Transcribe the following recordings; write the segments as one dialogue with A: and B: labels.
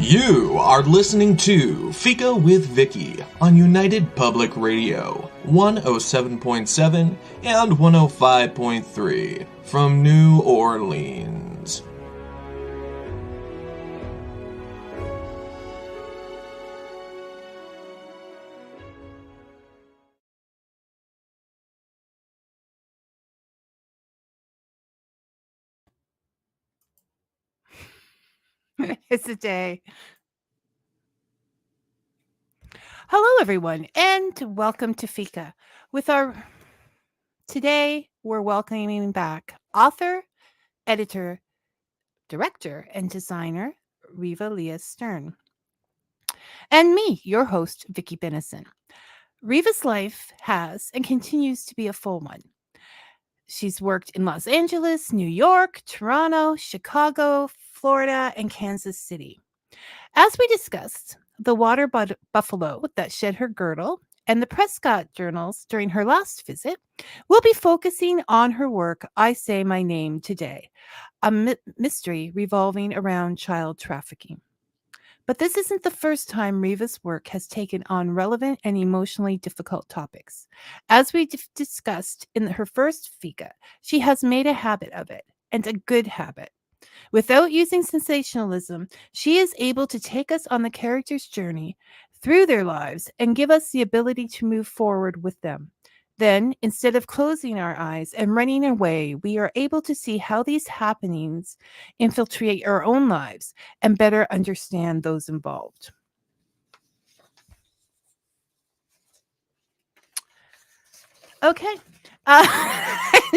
A: You are listening to Fika with Vicky on United Public Radio, 107.7 and 105.3 from New Orleans.
B: It's a day. Hello, everyone, and welcome to Fika. Today, we're welcoming back author, editor, director, and designer Reva Leah Stern, and me, your host, Vicky Bennison. Reva's life has and continues to be a full one. She's worked in Los Angeles, New York, Toronto, Chicago, Florida, and Kansas City. As we discussed, the buffalo that shed her girdle and the Prescott journals during her last visit, we'll be focusing on her work, I Say My Name Today, a mystery revolving around child trafficking. But this isn't the first time Reva's work has taken on relevant and emotionally difficult topics. As we discussed in her first Fika, she has made a habit of it, and a good habit. Without using sensationalism, she is able to take us on the character's journey through their lives and give us the ability to move forward with them. Then, instead of closing our eyes and running away, we are able to see how these happenings infiltrate our own lives and better understand those involved. Okay.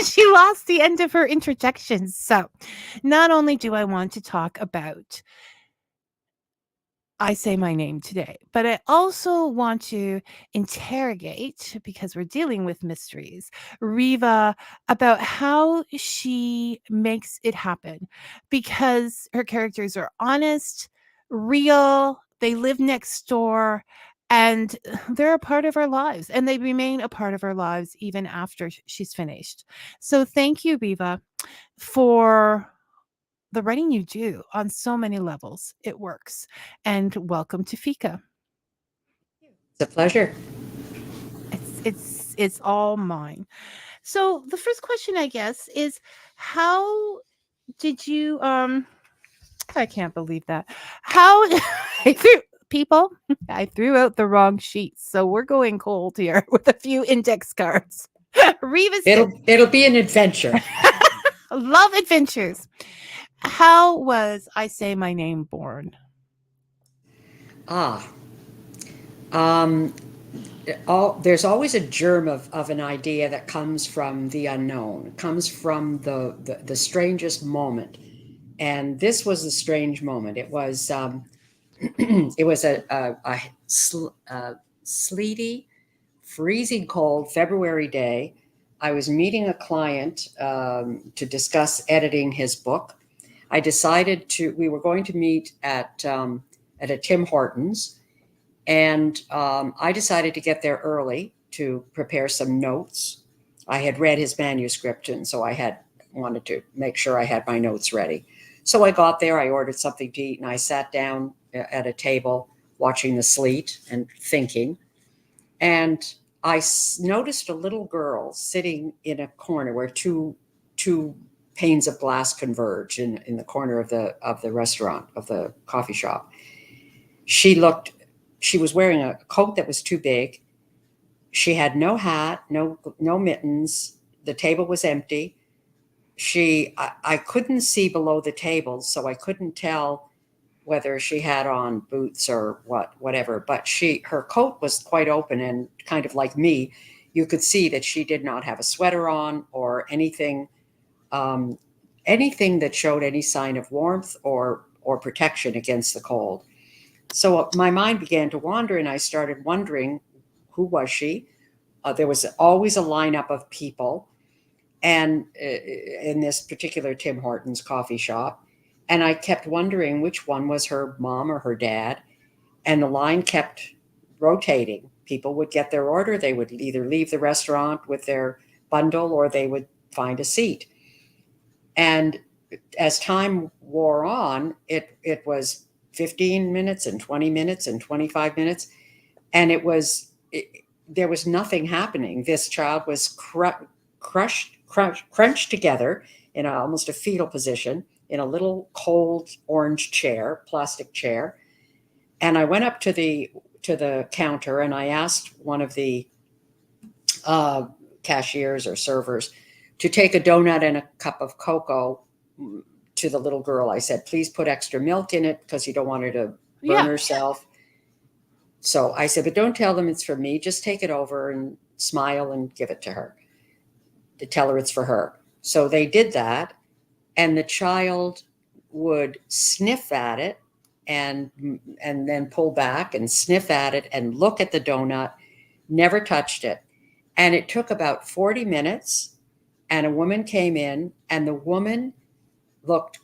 B: She lost the end of her interjections. So, not only do I want to talk about I Say My Name Today, but I also want to interrogate, because we're dealing with mysteries, Reva about how she makes it happen, because her characters are honest, real, they live next door, and they're a part of our lives, and they remain a part of our lives even after she's finished. So thank you, Reva, for the writing you do on so many levels. It works. And welcome to Fika.
C: It's a pleasure.
B: It's all mine. So the first question, I guess, is how did you I can't believe that. How I threw people, I threw out the wrong sheets. So we're going cold here with a few index cards. Reva's
C: It'll be an adventure.
B: Love adventures. How was I Say My Name born?
C: There's always a germ of an idea that comes from the unknown, comes from the strangest moment. And this was a strange moment. It was it was a sleety, freezing cold February day. I was meeting a client to discuss editing his book. We were going to meet at a Tim Hortons, and I decided to get there early to prepare some notes. I had read his manuscript, and so I wanted to make sure I had my notes ready. So I got there, I ordered something to eat, and I sat down at a table watching the sleet and thinking. And I noticed a little girl sitting in a corner where two panes of glass converge in the corner of the restaurant, of the coffee shop. She was wearing a coat that was too big. She had no hat, no mittens. The table was empty. I couldn't see below the table, so I couldn't tell whether she had on boots or whatever. But her coat was quite open, and kind of like me, you could see that she did not have a sweater on or anything that showed any sign of warmth or protection against the cold. So my mind began to wander, and I started wondering, who was she? There was always a lineup of people, and in this particular Tim Hortons coffee shop, and I kept wondering which one was her mom or her dad, and the line kept rotating. People would get their order, they would either leave the restaurant with their bundle or they would find a seat. And as time wore on, it was 15 minutes and 20 minutes and 25 minutes. And there was nothing happening. This child was crunched together in almost a fetal position in a little cold orange chair, plastic chair. And I went up to the counter and I asked one of the cashiers or servers to take a donut and a cup of cocoa to the little girl. I said, please put extra milk in it because you don't want her to burn herself. So I said, but don't tell them it's for me. Just take it over and smile and give it to her. To tell her it's for her. So they did that. And the child would sniff at it and then pull back and sniff at it and look at the donut, never touched it. And it took about 40 minutes. And a woman came in, and the woman looked,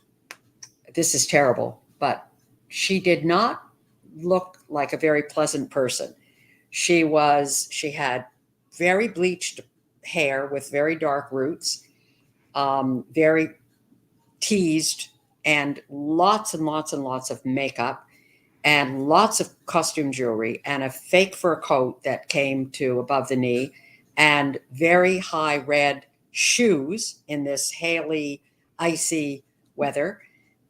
C: this is terrible, but she did not look like a very pleasant person. She had very bleached hair with very dark roots, very teased, and lots and lots and lots of makeup, and lots of costume jewelry, and a fake fur coat that came to above the knee, and very high red shoes in this haily, icy weather,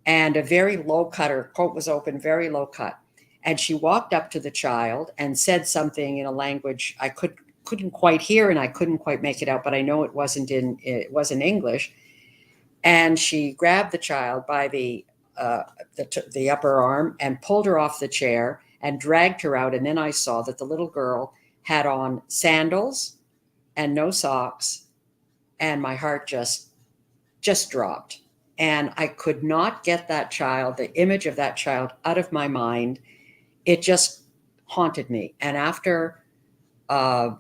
C: and a very low cut. Her coat was open, very low cut. And she walked up to the child and said something in a language I couldn't quite hear, and I couldn't quite make it out, but I know it wasn't English. And she grabbed the child by the upper arm and pulled her off the chair and dragged her out. And then I saw that the little girl had on sandals and no socks, and my heart just dropped. And I could not get that child, the image of that child, out of my mind. It just haunted me. And after a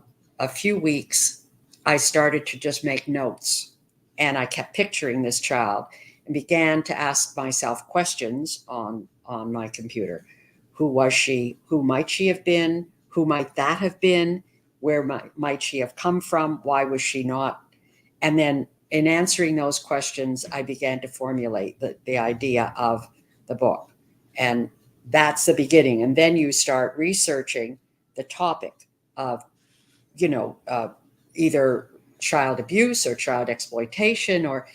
C: few weeks, I started to just make notes, and I kept picturing this child and began to ask myself questions on my computer. Who was she? Who might she have been? Who might that have been? Where might she have come from? Why was she not? And then in answering those questions, I began to formulate the idea of the book. And that's the beginning. And then you start researching the topic of, either child abuse or child exploitation, or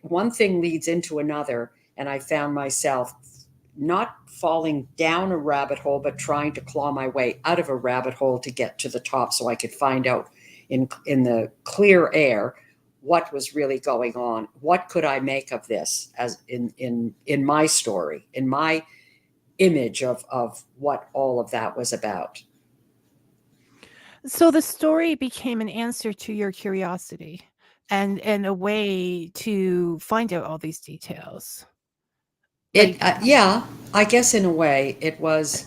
C: one thing leads into another. And I found myself not falling down a rabbit hole, but trying to claw my way out of a rabbit hole to get to the top so I could find out in the clear air what was really going on. What could I make of this as in my story, in my image of what all of that was about.
B: So the story became an answer to your curiosity and a way to find out all these details.
C: Yeah, I guess in a way it was.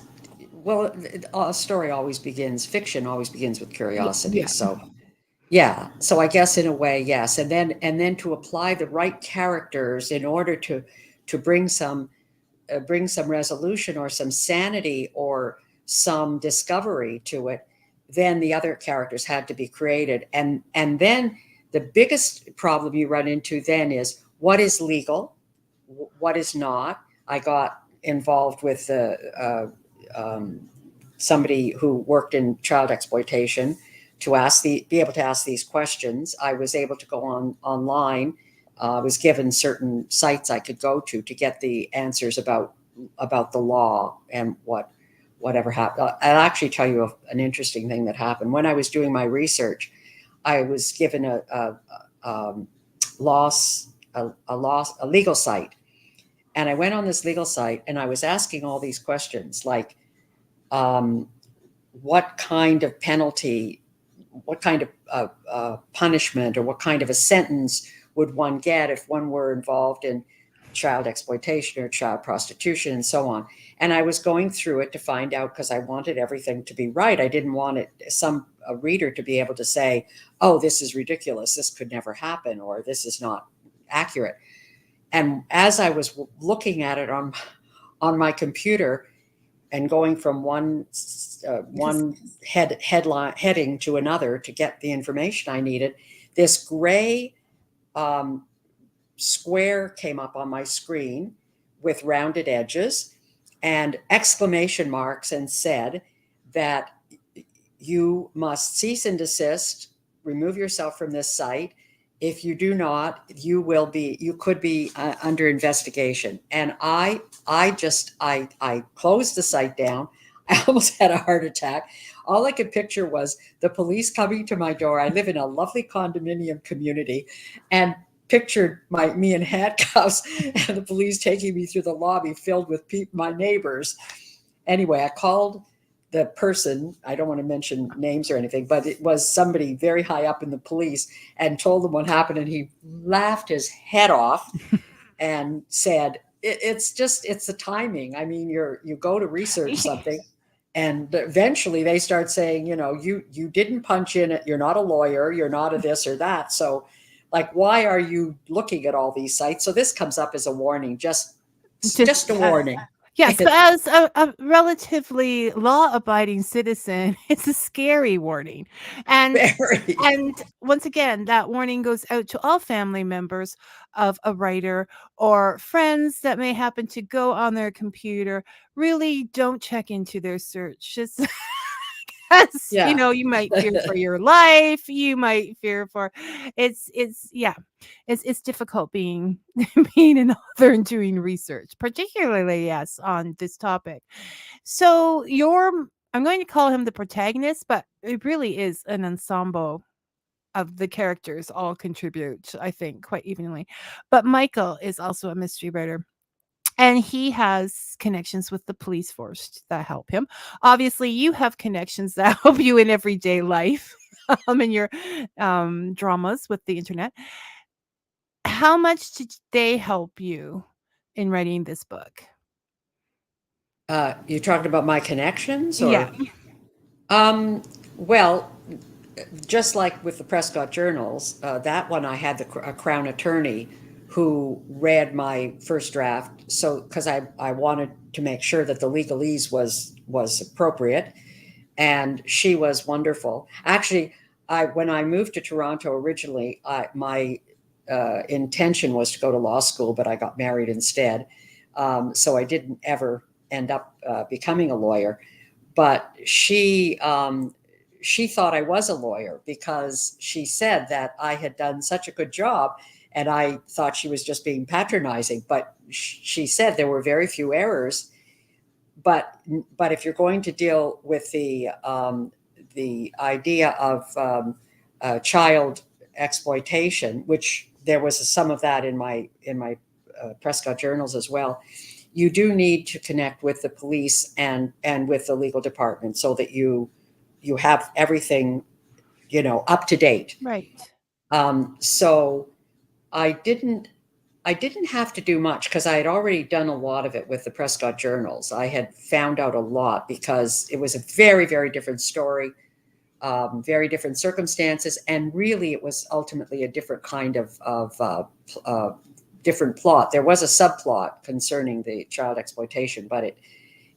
C: Well, a story fiction always begins with curiosity.
B: Yeah.
C: So yeah, so I guess in a way, yes. And then to apply the right characters in order to bring some resolution or some sanity or some discovery to it, then the other characters had to be created. And then the biggest problem you run into then is what is legal, what is not. I got involved with somebody who worked in child exploitation to be able to ask these questions. I was able to go online. I was given certain sites I could go to get the answers about the law and whatever happened. I'll actually tell you an interesting thing that happened. When I was doing my research, I was given a legal site. And I went on this legal site and I was asking all these questions like, what kind of penalty, what kind of punishment, or what kind of a sentence would one get if one were involved in child exploitation or child prostitution and so on. And I was going through it to find out, because I wanted everything to be right. I didn't want a reader to be able to say, oh, this is ridiculous, this could never happen, or this is not accurate. And as I was looking at it on my computer and going from one heading to another to get the information I needed, this gray square came up on my screen with rounded edges. and exclamation marks, and said that you must cease and desist, remove yourself from this site. If you do not, you could be under investigation. And I closed the site down. I almost had a heart attack. All I could picture was the police coming to my door. I live in a lovely condominium community, and pictured me in handcuffs and the police taking me through the lobby filled with my neighbors. Anyway, I called the person, I don't want to mention names or anything, but it was somebody very high up in the police, and told them what happened. And he laughed his head off and said, it's the timing. I mean, you go to research something, and eventually they start saying, you didn't punch in it. You're not a lawyer. You're not a this or that. So like, why are you looking at all these sites? So this comes up as a warning, just a warning.
B: Yes, but as a relatively law-abiding citizen, it's a scary warning. And
C: Very.
B: and once again, that warning goes out to all family members of a writer or friends that may happen to go on their computer. Really don't check into their search. Just because,
C: Yeah.
B: you might fear for your life, you might fear for it's difficult being being an author and doing research, particularly yes on this topic. So I'm going to call him the protagonist, but it really is an ensemble of the characters all contribute, I think, quite evenly. But Michael is also a mystery writer. And he has connections with the police force that help him. Obviously, you have connections that help you in everyday life, in your dramas with the internet. How much did they help you in writing this book?
C: You're talking about my connections,
B: Yeah.
C: or? Well, just like with the Prescott journals, that one I had a Crown attorney who read my first draft. So, because I wanted to make sure that the legalese was appropriate, and she was wonderful. Actually, when I moved to Toronto originally, my intention was to go to law school, but I got married instead. So I didn't ever end up becoming a lawyer. But she thought I was a lawyer, because she said that I had done such a good job, and I thought she was just being patronizing. But she said there were very few errors. But if you're going to deal with the idea of child exploitation, which there was some of that in my Prescott journals as well, you do need to connect with the police and with the legal department, so that you have everything, up to date.
B: Right.
C: So I didn't have to do much, because I had already done a lot of it with the Prescott journals. I had found out a lot, because it was a very, very different story, very different circumstances, and really it was ultimately a different kind of different plot. There was a subplot concerning the child exploitation, but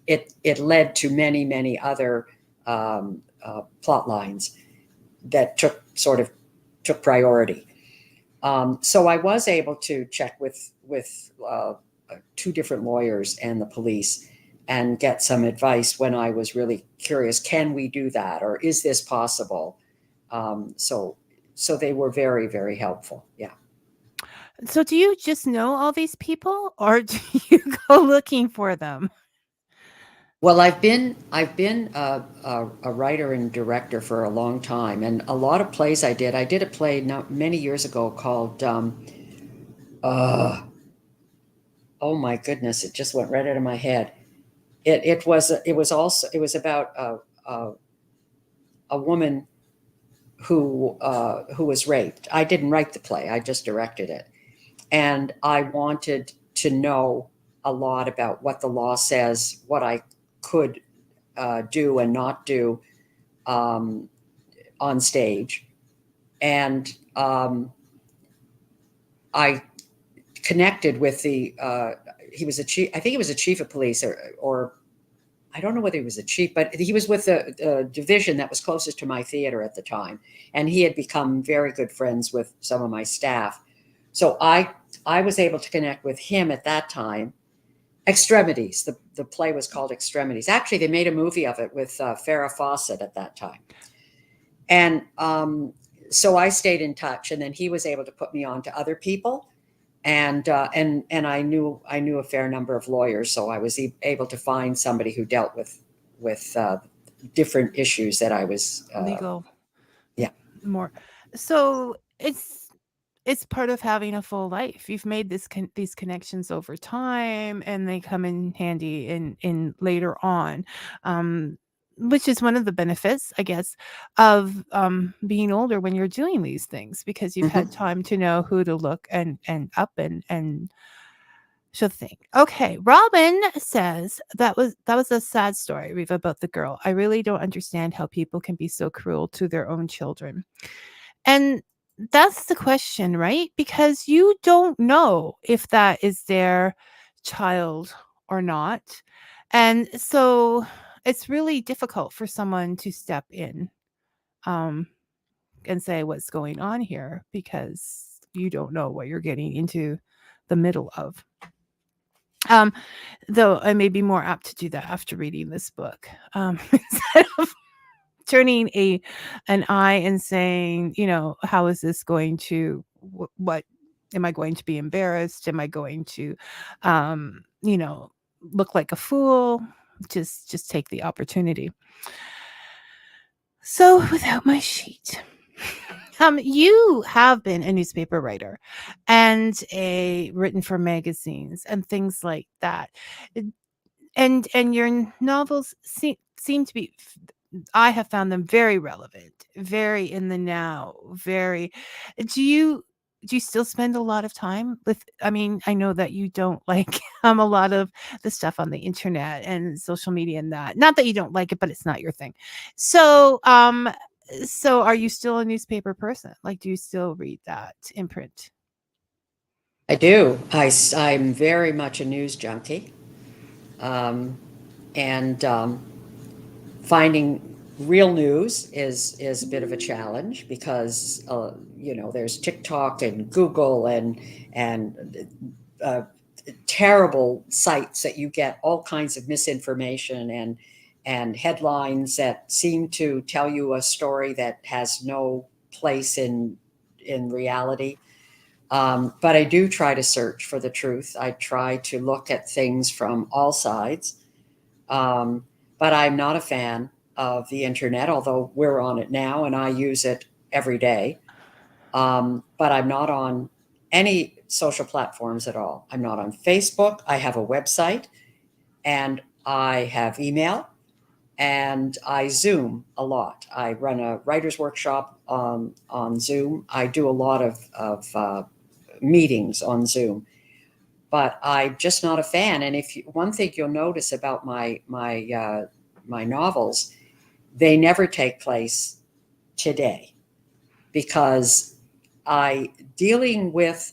C: it led to many, many other plot lines that took priority. So I was able to check with two different lawyers and the police, and get some advice when I was really curious. Can we do that, or is this possible? So they were very, very helpful. Yeah.
B: So do you just know all these people, or do you go looking for them?
C: Well, I've been a writer and director for a long time, and a lot of plays I did. I did a play many years ago called oh my goodness, it just went right out of my head. It was about a woman who was raped. I didn't write the play; I just directed it, and I wanted to know a lot about what the law says, what I could do and not do on stage, and I connected with the. He was a chief. I think he was a chief of police, or I don't know whether he was a chief, but he was with the division that was closest to my theater at the time, and he had become very good friends with some of my staff. So I was able to connect with him at that time, Extremities. The play was called Extremities. Actually, they made a movie of it with Farrah Fawcett at that time. And so I stayed in touch, and then he was able to put me on to other people. And I knew a fair number of lawyers, so I was able to find somebody who dealt with different issues that I was
B: Legal.
C: Yeah.
B: More. So it's part of having a full life. You've made these connections over time, and they come in handy in later on, which is one of the benefits, I guess, of being older when you're doing these things, because you've had time to know who to look and up and she'll think. Okay, Robin says that was a sad story, Reva, about the girl. I really don't understand how people can be so cruel to their own children. And that's the question, right? Because you don't know if that is their child or not. And so it's really difficult for someone to step in and say what's going on here, because you don't know what you're getting into the middle of. Though I may be more apt to do that after reading this book, instead of turning an eye and saying, how is this going to, what am I going to be embarrassed? Am I going to, look like a fool? Just take the opportunity. So without my sheet. You have been a newspaper writer and written for magazines and things like that. And your novels seem to be, I have found them very relevant, very in the now, very. Do you still spend a lot of time with, I mean, I know that you don't like a lot of the stuff on the internet and social media and that. Not that you don't like it, but it's not your thing. So so are you still a newspaper person? Like, do you still read that in print?
C: I do. I'm very much a news junkie. And finding real news is a bit of a challenge, because there's TikTok and Google and terrible sites that you get all kinds of misinformation and headlines that seem to tell you a story that has no place in reality. But I do try to search for the truth. I try to look at things from all sides. But I'm not a fan of the internet, although we're on it now and I use it every day. But I'm not on any social platforms at all. I'm not on Facebook. I have a website, and I have email, and I Zoom a lot. I run a writer's workshop on Zoom. I do a lot of meetings on Zoom. But I'm just not a fan. And one thing you'll notice about my novels, they never take place today, because dealing with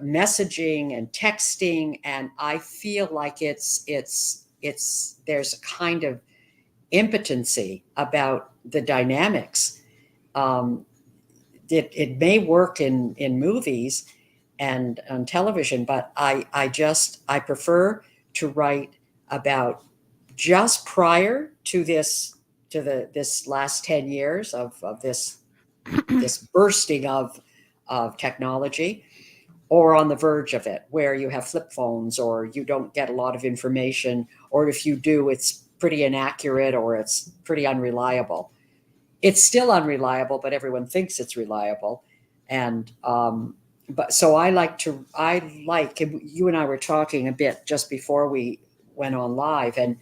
C: messaging and texting, and I feel like there's a kind of impotency about the dynamics. It may work in movies and on television, but I prefer to write about just prior to this last 10 years of this bursting of technology, or on the verge of it, where you have flip phones, or you don't get a lot of information, or if you do, it's pretty inaccurate, or it's pretty unreliable. It's still unreliable, but everyone thinks it's reliable. And but so I like, you and I were talking a bit just before we went on live, and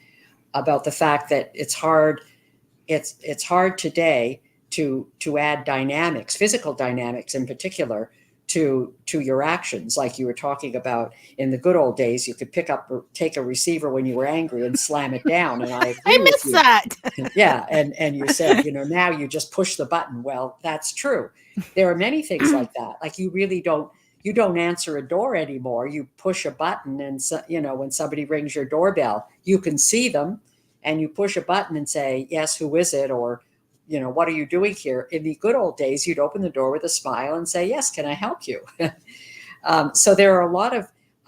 C: about the fact that it's hard today to add dynamics, physical dynamics in particular, to your actions. Like you were talking about, in the good old days, you could take a receiver when you were angry and slam it down. And I agree with
B: miss
C: you.
B: that.
C: Yeah. And you said, now you just push the button. Well, that's true. There are many things like that. Like you don't answer a door anymore. You push a button, and when somebody rings your doorbell, you can see them, and you push a button and say, yes, who is it? Or, what are you doing here? In the good old days, you'd open the door with a smile and say, yes, can I help you? So there are a lot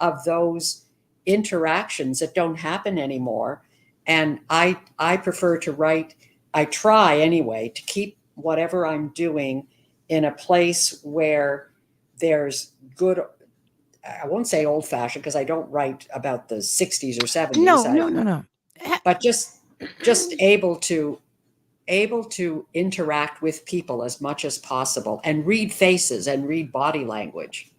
C: of those interactions that don't happen anymore. And I prefer to write, I try anyway, to keep whatever I'm doing in a place where there's good, I won't say old fashioned because I don't write about the 60s or 70s.
B: No.
C: But just able to interact with people as much as possible and read faces and read body language.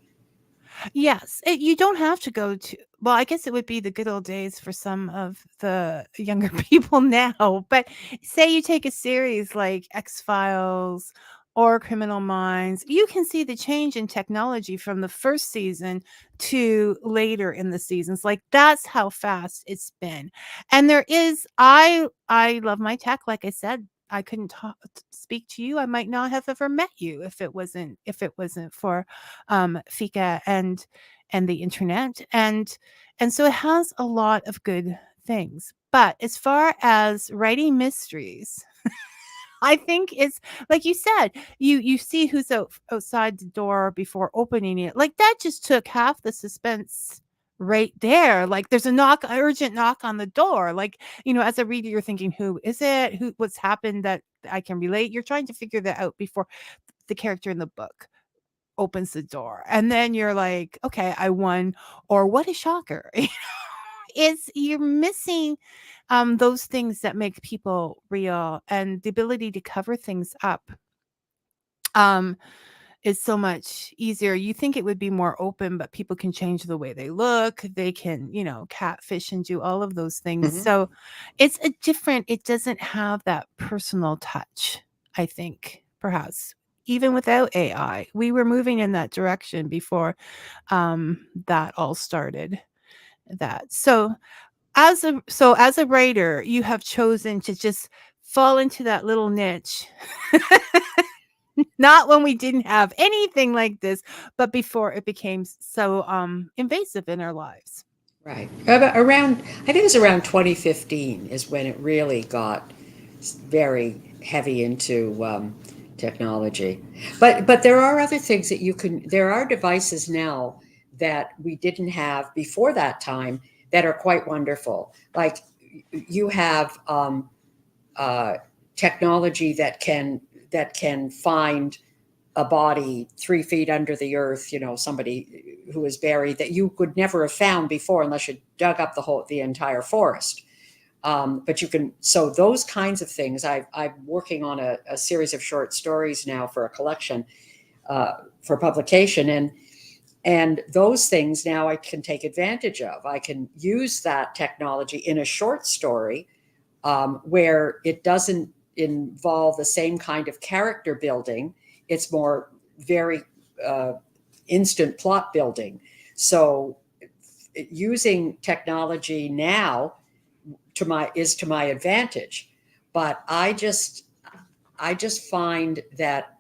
B: Yes, you don't have to go to, well, I guess it would be the good old days for some of the younger people now, but say you take a series like X-Files or Criminal Minds, you can see the change in technology from the first season to later in the seasons. Like, that's how fast it's been. And there is, I love my tech. Like I said, I couldn't speak to you. I might not have ever met you if it wasn't for Fika and the internet, and so it has a lot of good things. But as far as writing mysteries, I think it's like you said, you see who's outside the door before opening it. Like, that just took half the suspense right there. Like, there's a urgent knock on the door. Like, as a reader, you're thinking, who is it? What's happened that I can relate? You're trying to figure that out before the character in the book opens the door. And then you're like, okay, I won. Or what a shocker. You're missing those things that make people real, and the ability to cover things up is so much easier. You think it would be more open, but people can change the way they look. They can, catfish and do all of those things.
C: Mhm.
B: So it doesn't have that personal touch, I think, perhaps. Even without AI, we were moving in that direction before that all started. As a writer, you have chosen to just fall into that little niche. Not when we didn't have anything like this, but before it became so invasive in our lives.
C: Right. Around, I think it was around 2015 is when it really got very heavy into technology. But there are other things that there are devices now that we didn't have before that time that are quite wonderful. Like, you have technology that can find a body 3 feet under the earth, somebody who is buried that you could never have found before unless you dug up the entire forest. But you can, so those kinds of things. I'm working on a series of short stories now for a collection for publication, and those things now I can take advantage of. I can use that technology in a short story where it doesn't involve the same kind of character building. It's more very instant plot building. So using technology now is to my advantage. But I just find that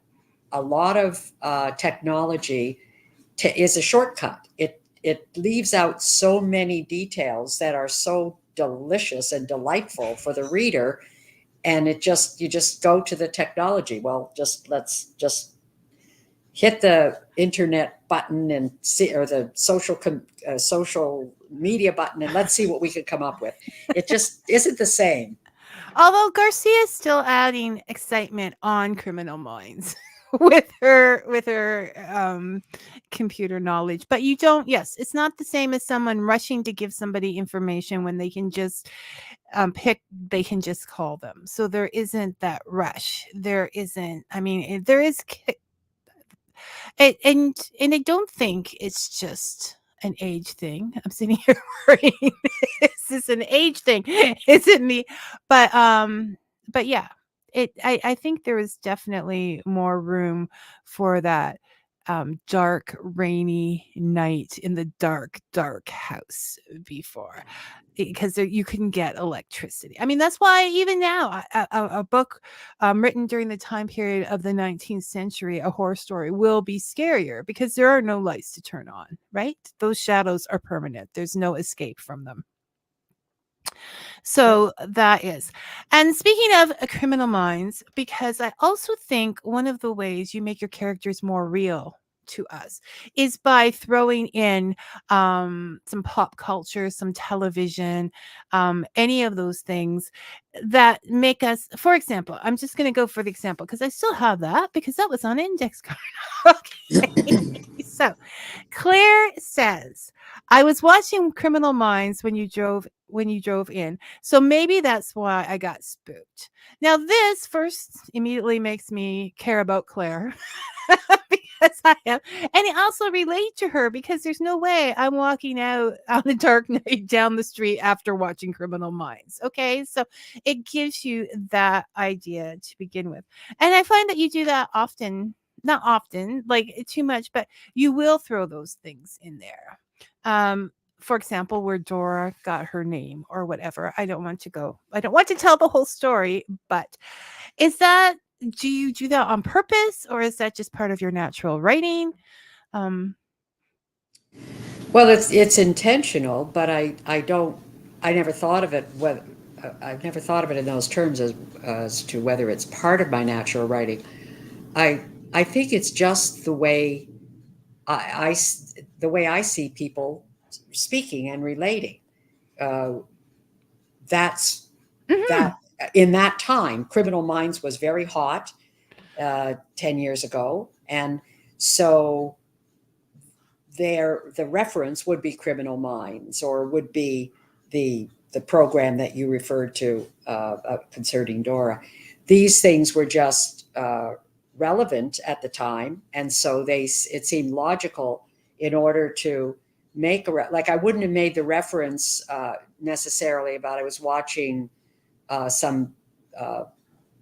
C: a lot of technology is a shortcut. It leaves out so many details that are so delicious and delightful for the reader, and you just go to the technology. Well, let's just hit the internet button and see, or the social media button, and let's see what we could come up with. It just isn't the same.
B: Although Garcia is still adding excitement on Criminal Minds with her computer knowledge, but you don't. Yes, it's not the same as someone rushing to give somebody information when they can just they can just call them. So there isn't that rush. There isn't. I mean, there is. And I don't think it's just an age thing. I'm sitting here worrying, is this an age thing? Is it me? But yeah, I think there is definitely more room for that dark, rainy night in the dark house before, because you couldn't get electricity. I mean, that's why even now a book written during the time period of the 19th century, a horror story, will be scarier because there are no lights to turn on, right? Those shadows are permanent. There's no escape from them. So that is. And speaking of Criminal Minds, because I also think one of the ways you make your characters more real to us is by throwing in some pop culture, some television, any of those things that make us, for example, I'm just going to go for the example because I still have that because that was on index card. Okay. So Claire says, I was watching Criminal Minds when you drove in. So maybe that's why I got spooked. Now this first immediately makes me care about Claire. Because I am, and I also relate to her because there's no way I'm walking out on a dark night down the street after watching Criminal Minds. Okay, so it gives you that idea to begin with, and I find that you do that often, not often, like too much, but you will throw those things in there. For example, where Dora got her name or whatever. I don't want to tell the whole story, but is that, do you do that on purpose or is that just part of your natural writing?
C: Well, it's intentional, but I never thought of it I've never thought of it in those terms as to whether it's part of my natural writing. I think it's just the way the way I see people speaking and relating. That's
B: Mhm.
C: that in that time, Criminal Minds was very hot 10 years ago, and so the reference would be Criminal Minds, or would be the program that you referred to concerning Dora. These things were just relevant at the time, and so it seemed logical in order to make like I wouldn't have made the reference necessarily about I was watching some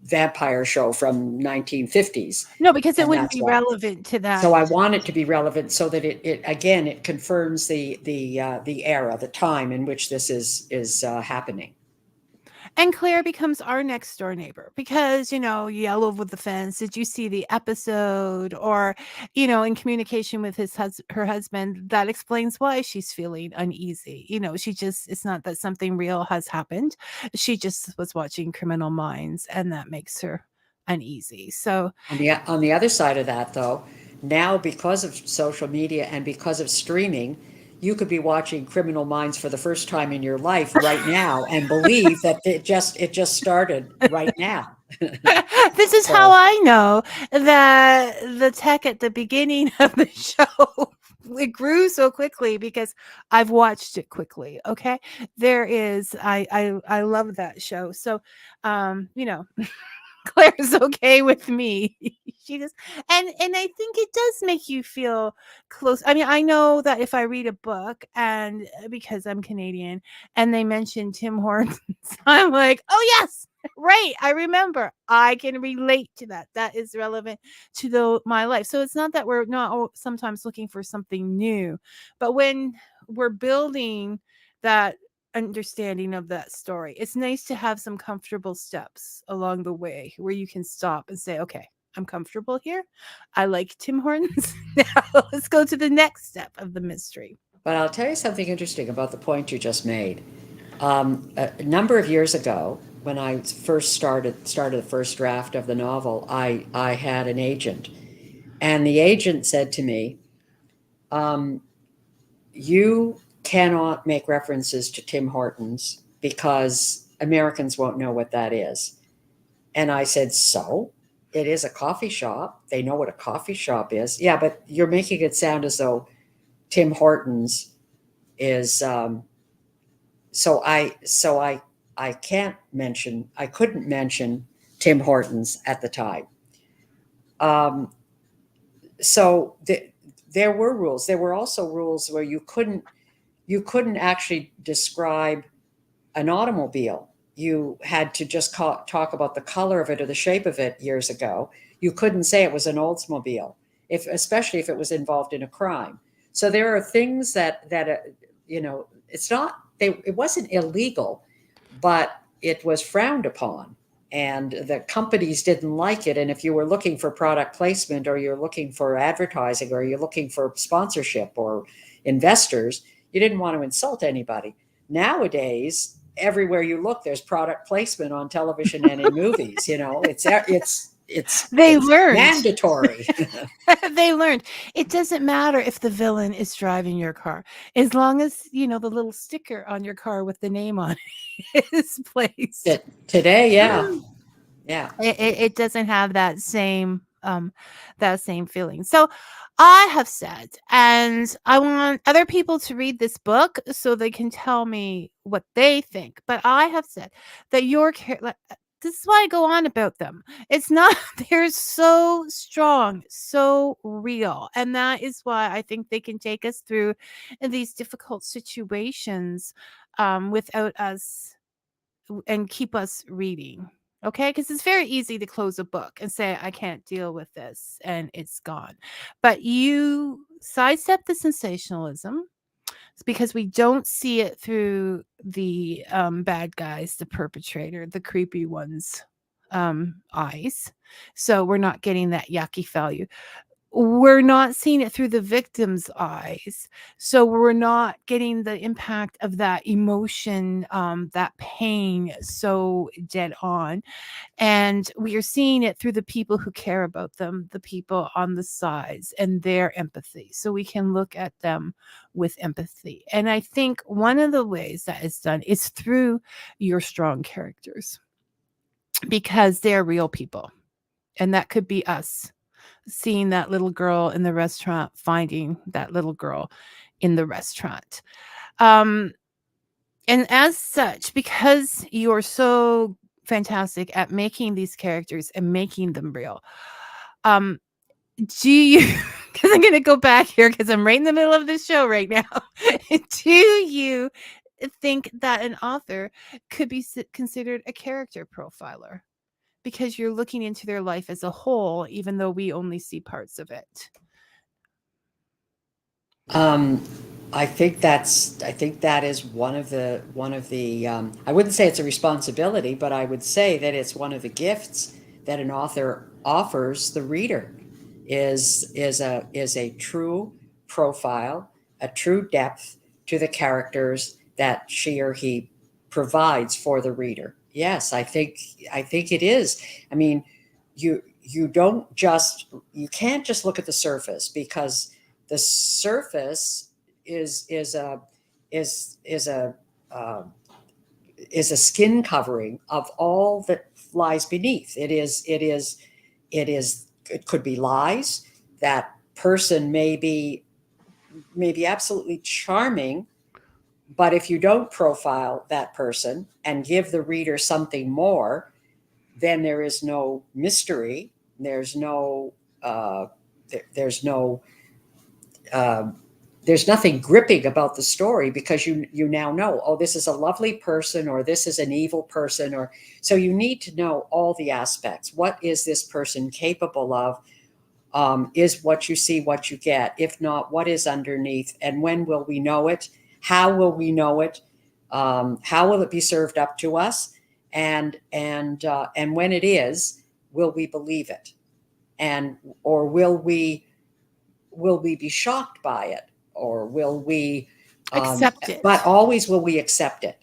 C: vampire show from 1950s,
B: No, because it
C: and
B: wouldn't
C: that's
B: be
C: why.
B: relevant to that.
C: So I want it to be relevant so that it again it confirms the era, the time in which this is happening.
B: And Claire becomes our next door neighbor because, yell over the fence. Did you see the episode? Or, in communication with her husband, that explains why she's feeling uneasy. It's not that something real has happened. She just was watching Criminal Minds and that makes her uneasy. So,
C: On the other side of that, though, now because of social media and because of streaming, you could be watching Criminal Minds for the first time in your life right now and believe that it just started right now.
B: this is how
C: So
B: I know that the tech at the beginning of the show it grew so quickly because I've watched it quickly. Okay, there is I love that show. So, um, you know, Claire's okay with me. She just, and I think it does make you feel close. I mean, I know that if I read a book and because I'm Canadian and they mention Tim Hortons, I'm like, oh yes, right. I remember. I can relate to that. That is relevant to my life. So it's not that we're not sometimes looking for something new, but when we're building that understanding of that story, it's nice to have some comfortable steps along the way where you can stop and say, okay, I'm comfortable here. I like Tim Hortons. Now let's go to the next step of the mystery.
C: but I'll tell you something interesting about the point you just made. A number of years ago, when I first started the first draft of the novel, I had an agent, and the agent said to me, "You cannot make references to Tim Hortons because Americans won't know what that is." And I said, "So? It is a coffee shop. They know what a coffee shop is." "Yeah, but you're making it sound as though Tim Hortons is." So I couldn't mention Tim Hortons at the time. Um, so there were rules. There were also rules where you couldn't actually describe an automobile. You had to just talk about the color of it or the shape of it years ago. You couldn't say it was an Oldsmobile, especially if it was involved in a crime. So there are things that it wasn't illegal, but it was frowned upon, and the companies didn't like it. And if you were looking for product placement, or you're looking for advertising, or you're looking for sponsorship or investors, you didn't want to insult anybody. Nowadays, everywhere you look, there's product placement on television and in movies. It's
B: They
C: it's
B: learned.
C: mandatory.
B: They learned. It doesn't matter if the villain is driving your car, as long as the little sticker on your car with the name on it is placed.
C: Today, yeah.
B: It doesn't have that same feeling. So I have said, and I want other people to read this book so they can tell me what they think. But I have said that this is why I go on about them. It's not, they're so strong, so real. And that is why I think they can take us through these difficult situations without us and keep us reading. Okay, because it's very easy to close a book and say, I can't deal with this, and it's gone. But you sidestep the sensationalism because we don't see it through the bad guys, the perpetrator, the creepy ones' eyes. So we're not getting that yucky value. We're not seeing it through the victim's eyes. So we're not getting the impact of that emotion, that pain so dead on. And we are seeing it through the people who care about them, the people on the sides and their empathy. So we can look at them with empathy. And I think one of the ways that is done is through your strong characters, because they're real people. And that could be us seeing that little girl in the restaurant, finding that little girl in the restaurant. And as such, because you're so fantastic at making these characters and making them real, do you, because I'm going to go back here because I'm right in the middle of the show right now. Do you think that an author could be considered a character profiler? Because you're looking into their life as a whole, even though we only see parts of it.
C: I think that is one of the I wouldn't say it's a responsibility, but I would say that it's one of the gifts that an author offers the reader is a true profile, a true depth to the characters that she or he provides for the reader. Yes, I think it is. I mean, you you can't just look at the surface, because the surface is a is is a uh, is a skin covering of all that lies beneath. It could be lies. That person may be absolutely charming, but if you don't profile that person and give the reader something more, then there is no mystery. Uh, there's no uh, there's nothing gripping about the story, because you now know, oh, this is a lovely person, or this is an evil person, or so you need to know all the aspects. What is this person capable of? Is what you see what you get? If not, what is underneath? And when will we know it? How will we know it? How will it be served up to us? And when it is, will we believe it? And or will we be shocked by it, or will we
B: Accept it.
C: but always will we accept it?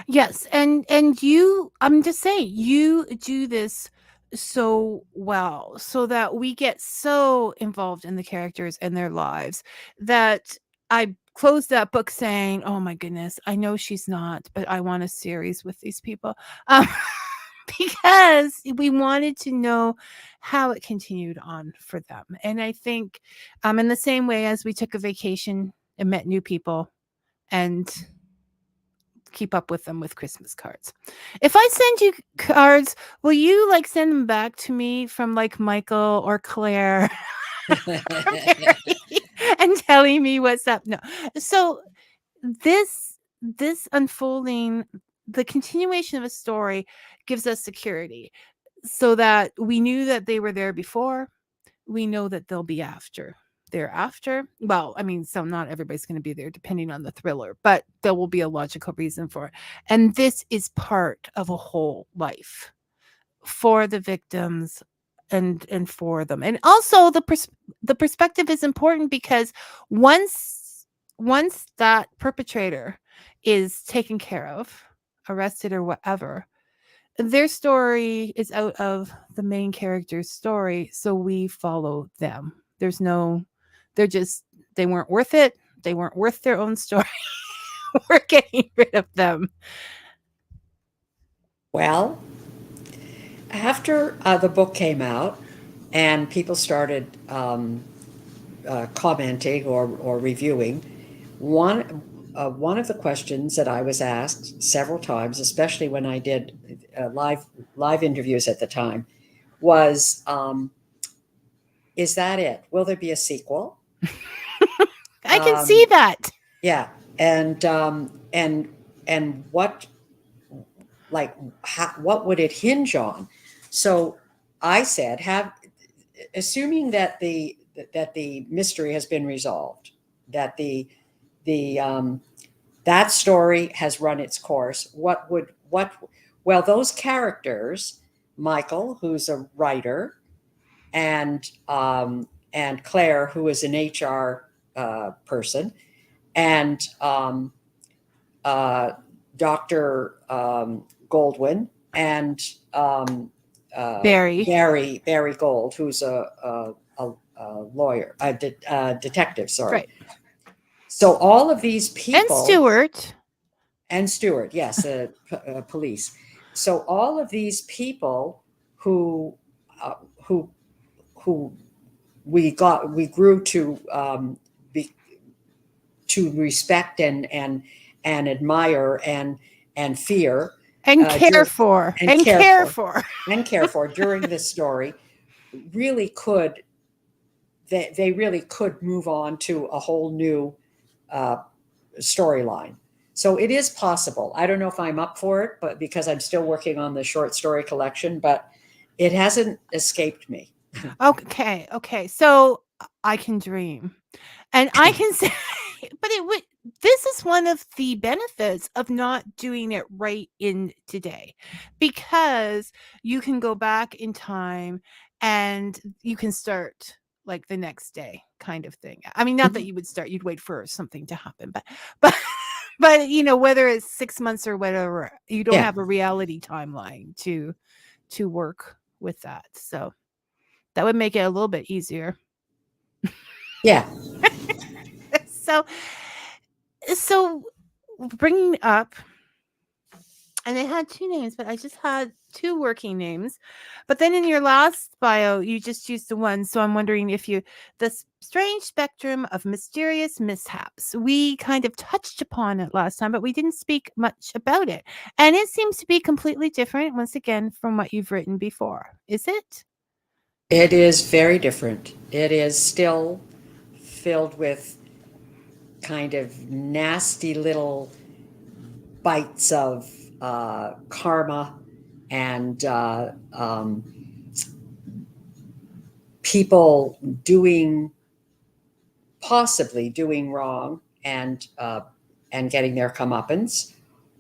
B: Yes, and you, I'm just saying, you do this so well, so that we get so involved in the characters and their lives that I closed that book saying, "Oh my goodness, I know she's not, but I want a series with these people." Um, because we wanted to know how it continued on for them. And I think in the same way as we took a vacation and met new people and keep up with them with Christmas cards. If I send you cards, will you like send them back to me from like Michael or Claire or Mary and telling me what's up? No. So this unfolding, the continuation of a story gives us security, so that we knew that they were there before, we know that they'll be thereafter. Well, I mean, so not everybody's going to be there depending on the thriller, but there will be a logical reason for it. And this is part of a whole life for the victims and for them. And also the perspective is important, because once that perpetrator is taken care of, arrested or whatever, their story is out of the main character's story, so we follow them. They weren't worth it. They weren't worth their own story. We're getting rid of them.
C: Well, after the book came out and people started commenting or reviewing, one of the questions that I was asked several times, especially when I did live interviews at the time, was, "Is that it? Will there be a sequel?"
B: I can see that.
C: Yeah, and what, like, what would it hinge on? So I said, assuming that the mystery has been resolved, that that story has run its course, well, those characters, Michael, who's a writer, and Claire, who is an HR person, and Dr. Goldwyn, and
B: Barry.
C: Barry Gold, who's a lawyer, detective. Sorry.
B: Right.
C: So all of these people,
B: And
C: Stewart, yes, police. So all of these people who we grew to respect and admire and fear
B: and care for
C: during this story really could, they really could move on to a whole new storyline. So it is possible. I don't know if I'm up for it, but because I'm still working on the short story collection, but it hasn't escaped me.
B: Okay. So I can dream. And I can say, but this is one of the benefits of not doing it right in today, because you can go back in time and you can start like the next day kind of thing. I mean, not that you would start, you'd wait for something to happen, but whether it's 6 months or whatever, you don't have a reality timeline to work with that. So that would make it a little bit easier.
C: Yeah.
B: So bringing up, and I had 2 names, but I just had 2 working names. But then in your last bio, you just used the one. So I'm wondering if the strange spectrum of mysterious mishaps. We kind of touched upon it last time, but we didn't speak much about it. And it seems to be completely different, once again, from what you've written before. Is it?
C: It is very different. It is still filled with kind of nasty little bites of karma and people possibly doing wrong and getting their comeuppance,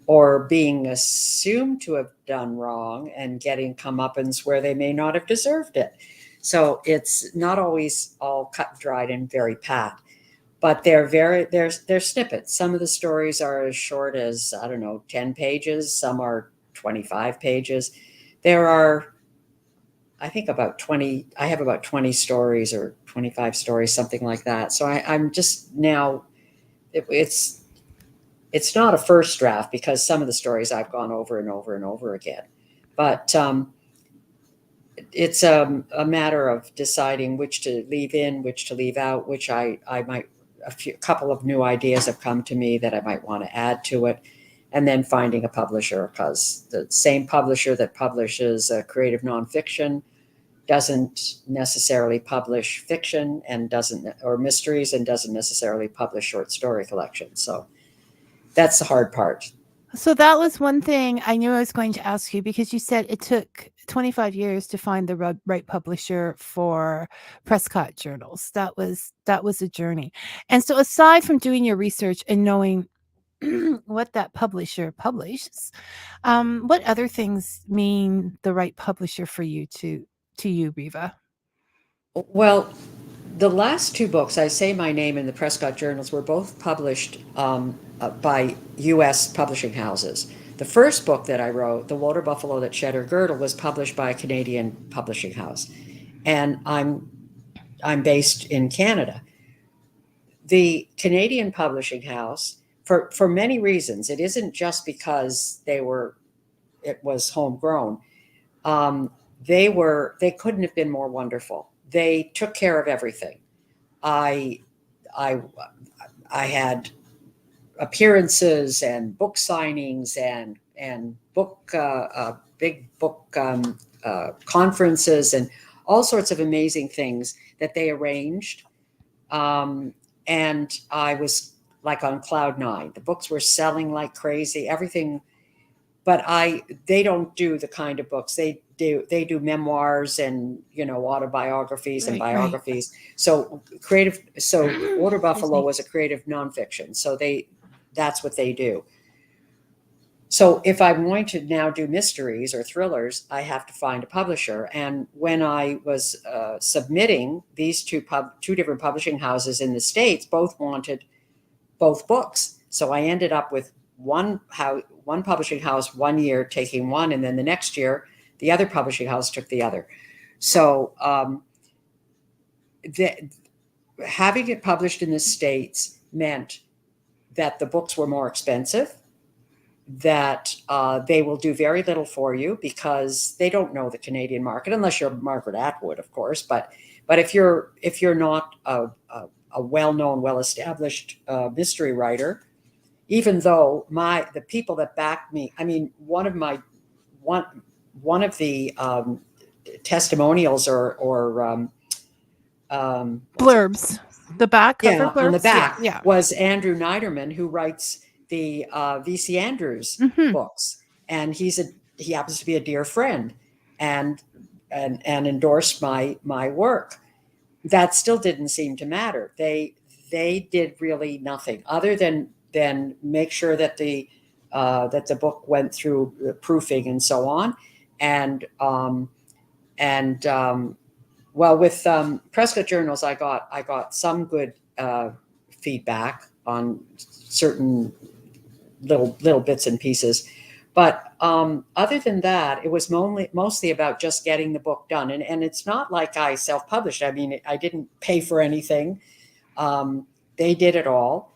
C: or being assumed to have done wrong and getting comeuppance where they may not have deserved it. So it's not always all cut and dried and very pat, but they're snippets. Some of the stories are as short as, I don't know, 10 pages. Some are 25 pages. There are, I think, about 20. I have about 20 stories or 25 stories, something like that. So I'm just now, it's not a first draft, because some of the stories I've gone over and over and over again. But it's a matter of deciding which to leave in, which to leave out, which I might, a couple of new ideas have come to me that I might want to add to it. And then finding a publisher, because the same publisher that publishes creative nonfiction doesn't necessarily publish fiction or mysteries, and doesn't necessarily publish short story collections. So that's the hard part.
B: So that was one thing I knew I was going to ask you, because you said it took 25 years to find the right publisher for Prescott journals. That was a journey. And so aside from doing your research and knowing what that publisher publishes, what other things mean the right publisher for you to you, Reva?
C: Well, the last 2 books, I Say My Name and the Prescott Journals, were both published by U.S. publishing houses. The first book that I wrote, The WaterBuffalo That Shed Her Girdle, was published by a Canadian publishing house. And I'm based in Canada. The Canadian publishing house, for many reasons, it isn't just because it was homegrown. They couldn't have been more wonderful. They took care of everything. I had appearances and book signings and book big book conferences and all sorts of amazing things that they arranged. And I was like on cloud nine. The books were selling like crazy, everything. But they don't do the kind of books they do memoirs and autobiographies and biographies. Right. So WaterBuffalo was a creative nonfiction. So that's what they do. So if I'm going to now do mysteries or thrillers, I have to find a publisher. And when I was submitting, these two different publishing houses in the States both wanted both books. So I ended up with one publishing house 1 year taking one, and then the next year the other publishing house took the other. So having it published in the States meant that the books were more expensive, that they will do very little for you because they don't know the Canadian market, unless you're Margaret Atwood, of course. But if you're not a well-known, well-established mystery writer, even though the people that backed me, I mean, one of the testimonials or
B: blurbs, the back cover blurbs,
C: on the back was Andrew Niederman, who writes the V.C. Andrews books, and he happens to be a dear friend, and endorsed my work. That still didn't seem to matter. They did really nothing other than make sure that the book went through the proofing and so on, and with Prescott journals, I got some good feedback on certain little bits and pieces, but other than that, it was mostly about just getting the book done. And it's not like I self-published. I mean, I didn't pay for anything. They did it all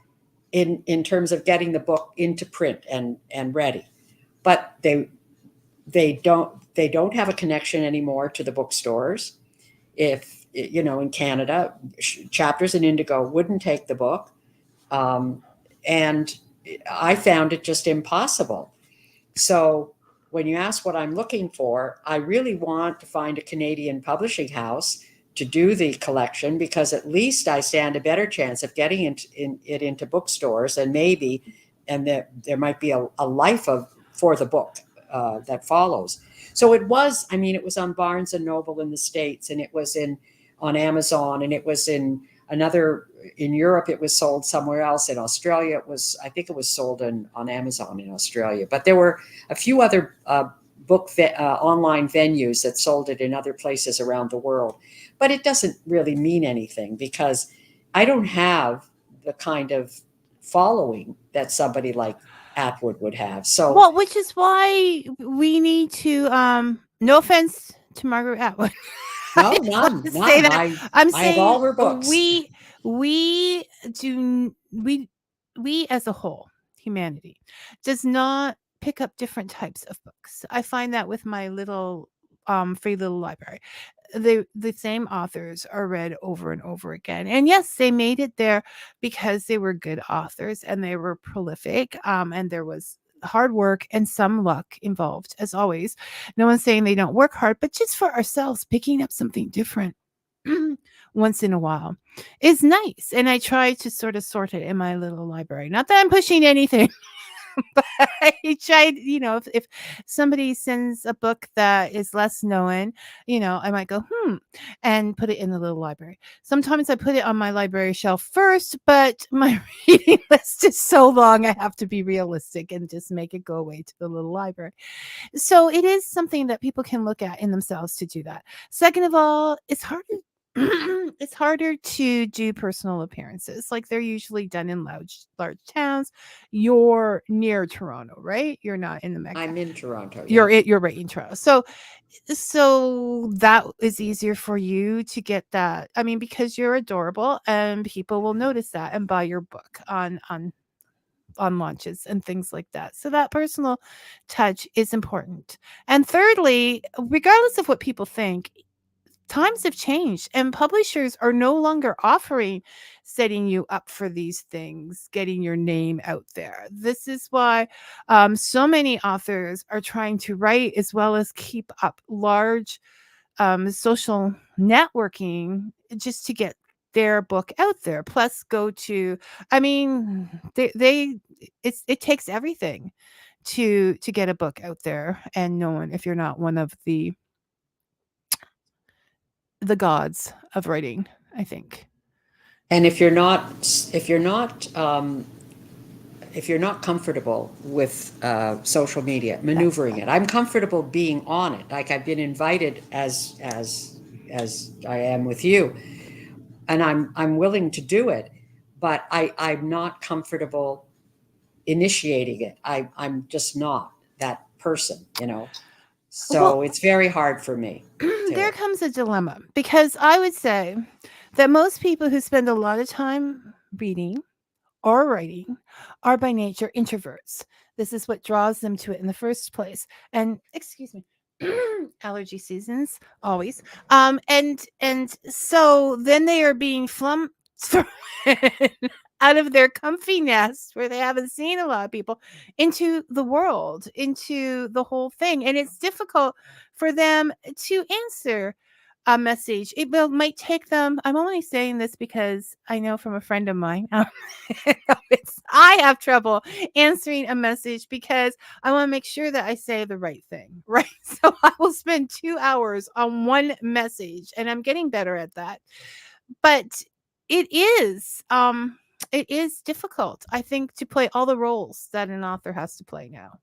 C: in terms of getting the book into print and ready. But they don't have a connection anymore to the bookstores. If in Canada, Chapters and Indigo wouldn't take the book, and I found it just impossible. So when you ask what I'm looking for, I really want to find a Canadian publishing house to do the collection, because at least I stand a better chance of getting it into bookstores, and there might be a life for the book that follows. So it was on Barnes and Noble in the States, and it was on Amazon, and it was in Europe. It was sold somewhere else. In Australia, I think it was sold on Amazon in Australia. But there were a few other online venues that sold it in other places around the world. But it doesn't really mean anything, because I don't have the kind of following that somebody like Atwood would have. So,
B: which is why we need to. No offense to Margaret Atwood.
C: No, none. I'm saying have all her books.
B: We as a whole, humanity, does not pick up different types of books. I find that with my little free little library. The same authors are read over and over again. And yes, they made it there because they were good authors and they were prolific, and there was hard work and some luck involved, as always. No one's saying they don't work hard, but just for ourselves, picking up something different once in a while is nice. And I try to sort of sort it in my little library. Not that I'm pushing anything. But I tried, if somebody sends a book that is less known, I might go, and put it in the little library. Sometimes I put it on my library shelf first, but my reading list is so long, I have to be realistic and just make it go away to the little library. So it is something that people can look at in themselves to do that. Second of all, it's hard to it's harder to do personal appearances. Like they're usually done in large towns. You're near Toronto, right? You're not in the Mecca.
C: I'm in Toronto.
B: You're
C: Yeah.
B: you're right in Toronto. So that is easier for you to get that. I mean, because you're adorable and people will notice that and buy your book on launches and things like that. So that personal touch is important. And thirdly, regardless of what people think, times have changed and publishers are no longer offering setting you up for these things, getting your name out there. This is why so many authors are trying to write as well as keep up large social networking just to get their book out there. Plus, go to, I mean, it takes everything to get a book out there and known if you're not one of the gods of writing, I think.
C: And if you're not comfortable with social media, maneuvering it, I'm comfortable being on it. Like I've been invited as I am with you, and I'm willing to do it, but I'm not comfortable initiating it. I'm just not that person, you know.
B: Well,
C: So it's very hard for me
B: there
C: to.
B: comes a dilemma because I would say that most people who spend a lot of time reading or writing are by nature introverts. This is what draws them to it in the first place. And excuse me, allergy seasons always. And so then they are being thrown out of their comfy nest where they haven't seen a lot of people into the world, into the whole thing. And it's difficult for them to answer a message. Might take them. I'm only saying this because I know from a friend of mine. I have trouble answering a message because I want to make sure that I say the right thing, right? So I will spend 2 hours on one message, and I'm getting better at that. But it is difficult, I think, to play all the roles that an author has to play now.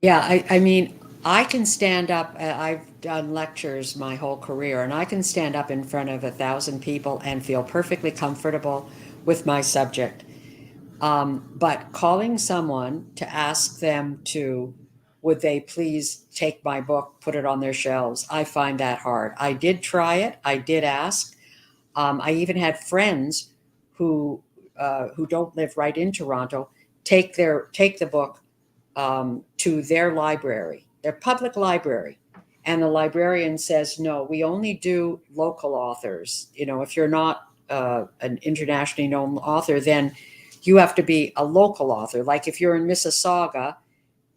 C: Yeah, I mean, I can stand up. I've done lectures my whole career, and I can stand up in front of 1,000 people and feel perfectly comfortable with my subject. But calling someone to ask them to, would they please take my book, put it on their shelves, I find that hard. I did try it. I did ask. I even had friends who who don't live right in Toronto take the book to their library, their public library. And the librarian says, no, we only do local authors. You know, if you're not an internationally known author, then you have to be a local author. Like if you're in Mississauga,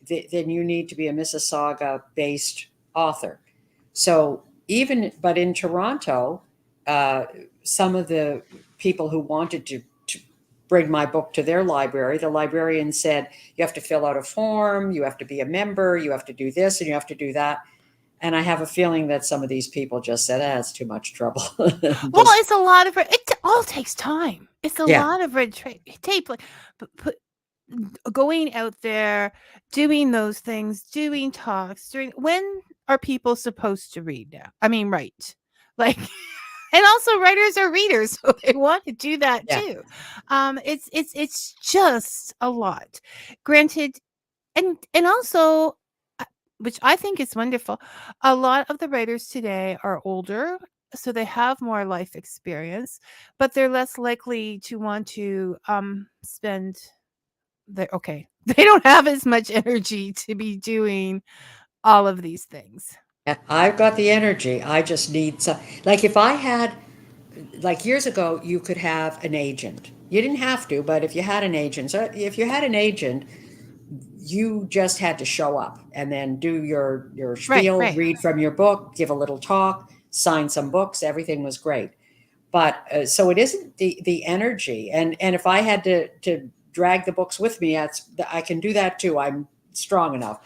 C: then you need to be a Mississauga based author. So but in Toronto, uh, some of the people who wanted to bring my book to their library, the librarian said, you have to fill out a form, you have to be a member, you have to do this, and you have to do that. And I have a feeling that some of these people just said, it's too much trouble.
B: Well,
C: Just,
B: it's a lot of it all takes time. It's a
C: yeah.
B: lot of tape, like going out there, doing those things, doing talks. When are people supposed to read now? I mean, right? Like, and also writers are readers, so they want to do that
C: Yeah.
B: too. It's just a lot. Granted, and also, uh, which I think is wonderful, a lot of the writers today are older, so they have more life experience, but they're less likely to want to spend okay. They don't have as much energy to be doing all of these things.
C: I've got the energy. I just need some. Like if I had, like years ago, you could have an agent. You didn't have to, but if you had an agent, so if you had an agent, you just had to show up and then do your
B: Right,
C: spiel,
B: right.
C: read from your book, give a little talk, sign some books. Everything was great. But so it isn't the energy. And if I had to drag the books with me, I can do that too. I'm strong enough.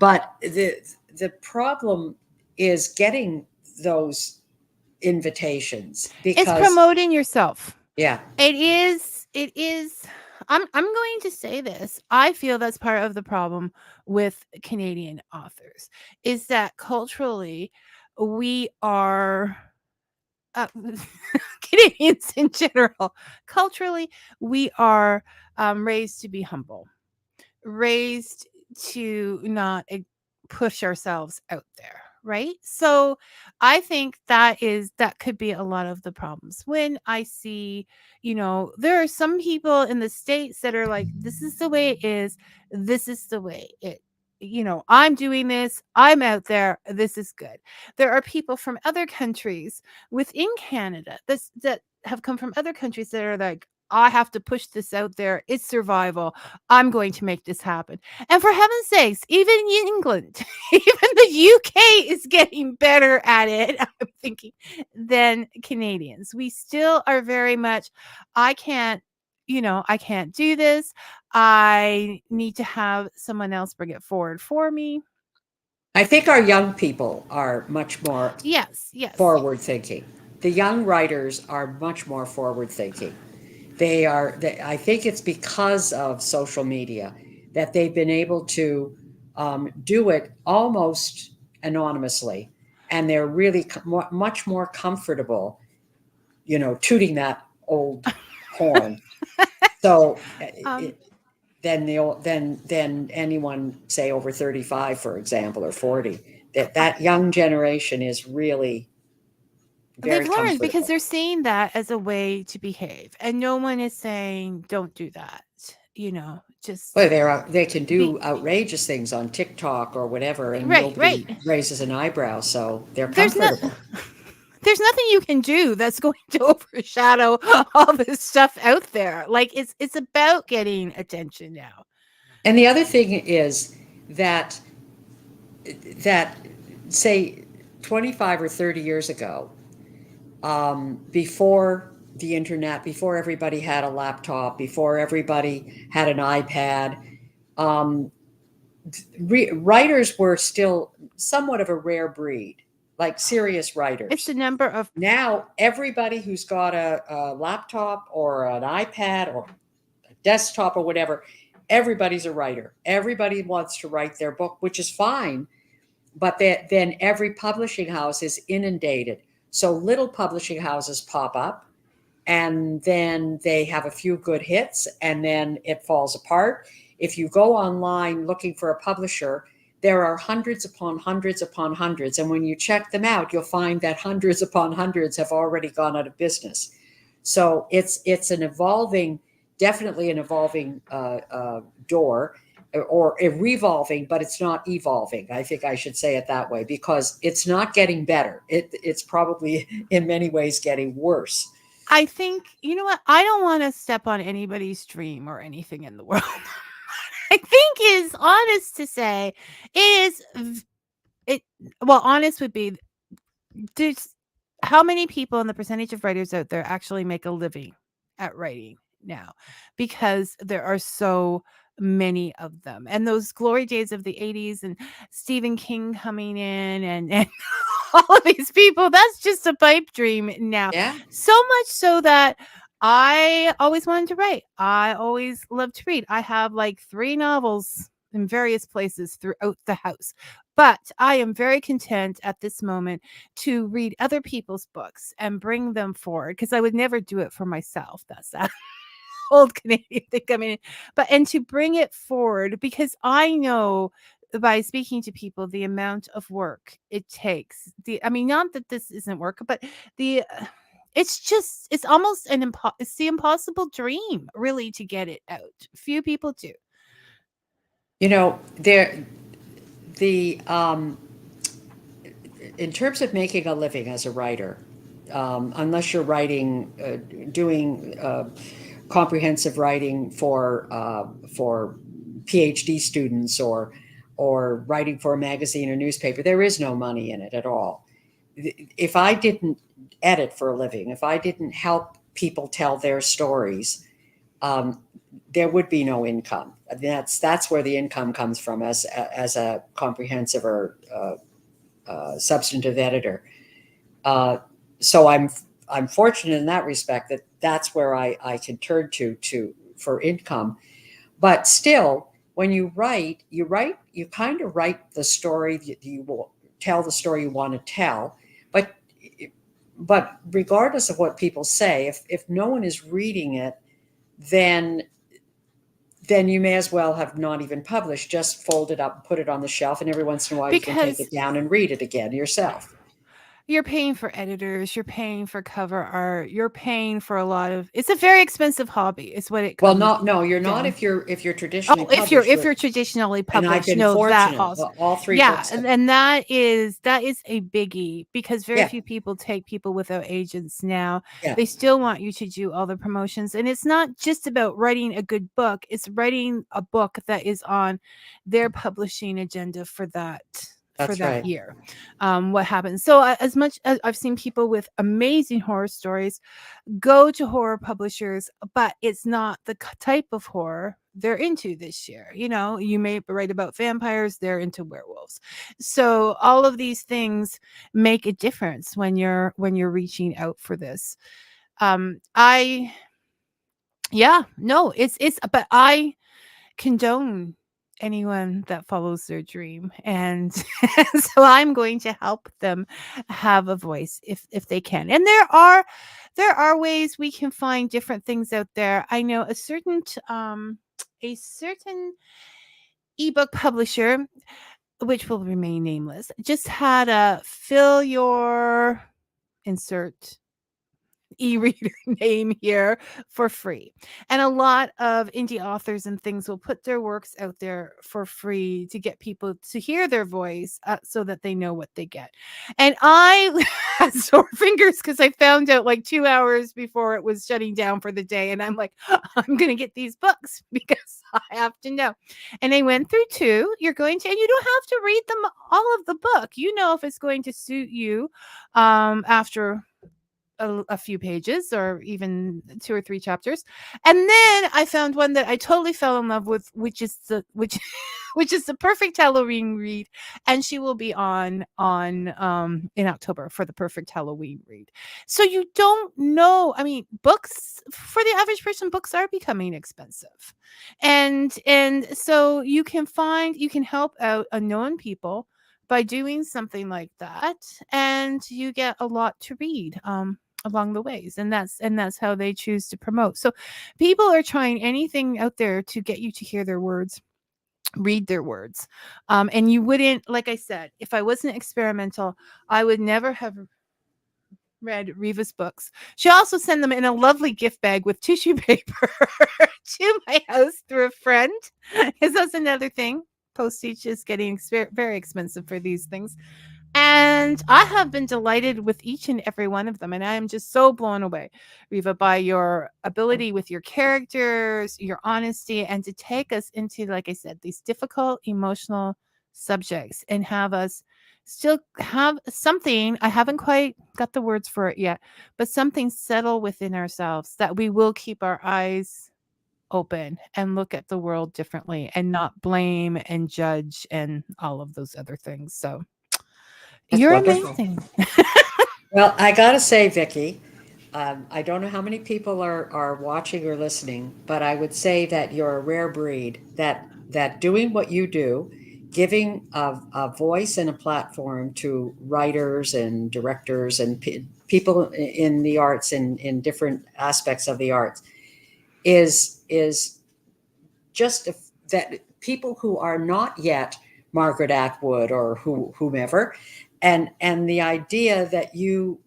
C: But the problem is getting those invitations
B: It's
C: because
B: promoting yourself.
C: yeah.
B: It is I'm going to say this. I feel that's part of the problem with Canadian authors is that culturally we are Canadians in general, culturally, we are raised to be humble, raised to not push ourselves out there, right? So I think that could be a lot of the problems when I see, there are some people in the States that are like, this is the way it is, this is the way it, I'm doing this, I'm out there, this is good. There are people from other countries within Canada that have come from other countries that are like, I have to push this out there. It's survival. I'm going to make this happen. And for heaven's sakes, even in England, even the UK is getting better at it, I'm thinking, than Canadians. We still are very much, I can't, I can't do this. I need to have someone else bring it forward for me.
C: I think our young people are much more
B: Yes, yes.
C: forward thinking. The young writers are much more forward thinking. I think it's because of social media that they've been able to do it almost anonymously, and they're really much more comfortable, tooting that old horn. So
B: Um,
C: than anyone, say, over 35, for example, or 40. That young generation is really
B: They've
C: very
B: learned because
C: comfortable.
B: they're seeing that as a way to behave, and no one is saying, "Don't do that."
C: Well,
B: Just
C: they can
B: be
C: do outrageous things on TikTok or whatever, and
B: right, right.
C: nobody raises an eyebrow, so they're
B: There's not
C: comfortable.
B: there's nothing you can do that's going to overshadow all this stuff out there. Like it's about getting attention now.
C: And the other thing is that that say 25 or 30 years ago, before the internet, before everybody had a laptop, before everybody had an iPad, um, writers were still somewhat of a rare breed, like serious
B: It's
C: writers.
B: the number of
C: Now, everybody who's got a laptop or an iPad or a desktop or whatever, everybody's a writer. Everybody wants to write their book, which is fine. But then every publishing house is inundated. So little publishing houses pop up, and then they have a few good hits, and then it falls apart. If you go online looking for a publisher, there are hundreds upon hundreds upon hundreds, and when you check them out, you'll find that hundreds upon hundreds have already gone out of business. So it's an evolving, definitely an evolving door, or a revolving, but it's not evolving. I think I should say it that way, because it's not getting better. It's probably in many ways getting worse.
B: I think, you know what? I don't want to step on anybody's dream or anything in the world. I think is honest to say is it well, honest would be there's how many people and the percentage of writers out there actually make a living at writing now, because there are so many of them, and those glory days of the 80s and Stephen King coming in and all of these people, that's just a pipe dream now.
C: Yeah.
B: So much so that I always wanted to write. I always loved to read. I have like 3 novels in various places throughout the house. But I am very content at this moment to read other people's books and bring them forward, because I would never do it for myself. That's that old Canadian thing coming in. And to bring it forward, because I know by speaking to people the amount of work it takes. I mean, not that this isn't work, but the it's almost it's the impossible dream, really, to get it out. Few people do.
C: There the in terms of making a living as a writer, unless you're writing, doing comprehensive writing for PhD students, or writing for a magazine or newspaper, there is no money in it at all. If I didn't edit for a living, if I didn't help people tell their stories, there would be no income. That's where the income comes from as a comprehensive or substantive editor. So I'm fortunate in that respect that that's where I can turn to for income. But still, when you write, you kind of write the story that you will tell, the story you want to tell. But but regardless of what people say, if no one is reading it, then you may as well have not even published. Just fold it up and put it on the shelf, and every once in a while you can take
B: Because
C: it down and read it again yourself.
B: you're paying for editors, you're paying for cover art, you're paying for a lot of, it's a very expensive hobby, is what it
C: Well,
B: comes
C: no, you're not
B: down.
C: if you're traditionally
B: Oh, if you're
C: published.
B: traditionally
C: And I've
B: published,
C: been
B: no, that
C: fortunate.
B: also.
C: All three
B: Yeah,
C: books.
B: and that is a biggie, because very
C: Yeah,
B: few people take people without agents now.
C: yeah,
B: They still want you to do all the promotions, and it's not just about writing a good book, it's writing a book that is on their publishing agenda for
C: that's right.
B: year. What happens? So as much as I've seen people with amazing horror stories go to horror publishers, but it's not the type of horror they're into this year. You know, you may write about vampires, they're into werewolves. So all of these things make a difference when you're reaching out for this. I yeah, no, it's but I condone anyone that follows their dream, and so I'm going to help them have a voice if they can. And there are ways we can find different things out there. I know a certain ebook publisher, which will remain nameless, just had a fill your insert e-reader name here for free. And a lot of indie authors and things will put their works out there for free to get people to hear their voice, so that they know what they get. And I had sore fingers because I found out like 2 hours before it was shutting down for the day. And I'm like, I'm going to get these books because I have to know. And I went through two. You're going to, and you don't have to read them all of the book. You know if it's going to suit you after a few pages or even 2 or 3 chapters. And then I found one that I totally fell in love with, which is which is the perfect Halloween read, and she will be on in October for the perfect Halloween read. So you don't know, I mean, books for the average person, books are becoming expensive. And so you can help out unknown people by doing something like that, and you get a lot to read along the ways, and that's how they choose to promote. So people are trying anything out there to get you to hear their words, read their words. And you wouldn't, like I said, if I wasn't experimental, I would never have read Reva's books. She also sent them in a lovely gift bag with tissue paper to my house through a friend, because that's another thing. Postage is getting very expensive for these things. And I have been delighted with each and every one of them. And I am just so blown away, Reva, by your ability with your characters, your honesty, and to take us into, like I said, these difficult emotional subjects and have us still have something. I haven't quite got the words for it yet, but something settle within ourselves that we will keep our eyes open and look at the world differently and not blame and judge and all of those other things. So
C: That's
B: you're
C: wonderful.
B: amazing.
C: Well, I gotta say, Vicky, I don't know how many people are watching or listening, but I would say that you're a rare breed. That doing what you do, giving a voice and a platform to writers and directors and people in the arts and in different aspects of the arts, is just that people who are not yet Margaret Atwood or whomever, and the idea that you